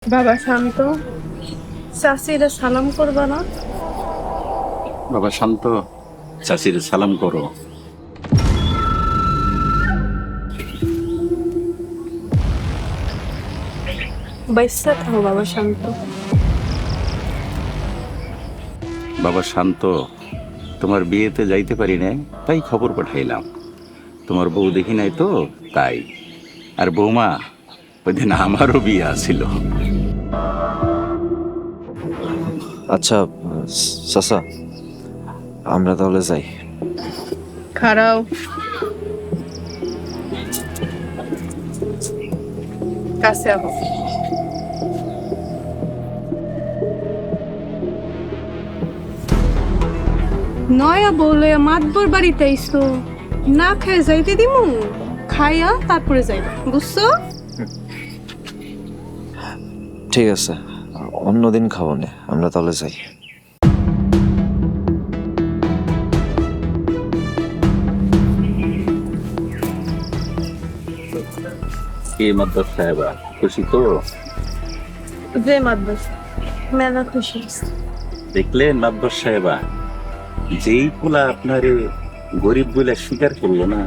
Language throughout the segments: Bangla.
বাবা শান্ত, চাচিরা সালাম করবা না? বাবা শান্ত, চাচির সালাম করো। বাইসা থাও বাবা শান্ত। বাবা শান্ত, তোমার বিয়েতে যাইতে পারি না, তাই খবর পাঠাইলাম। তোমার বউ দেখি নাই তো, তাই। আর বৌমা, ওই দিন আমারও বিয়ে আছিল। আচ্ছা চাচা, আমরা তাহলে যাই। খাড়াও। কাছে আহো। নয়া বলে মাতবর বাড়িতে আইসো, না খায় যাইতে দিমু, খাইয়া তারপরে যাইবা, বুঝছো? ঠিক আছে, অন্যদিন খাবো না, আমরা তাহলে যাই। কে মাদ্দার সাহেবা, খুশি তো? যে মাতবর মেলা খুশি হইছে। দেখলেন মাদ্দার সাহেবা, যেই পোলা আপনার গরিব বলে স্বীকার করলো না,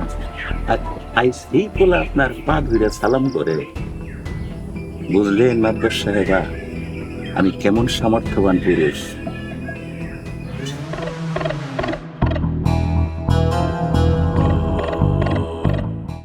আর আই সেই পোলা আপনার পা ধরে সালাম করে। বুঝলেন মাদ্দার সাহেবা, আমি কেমন সামর্থ্যবান পুরুষ।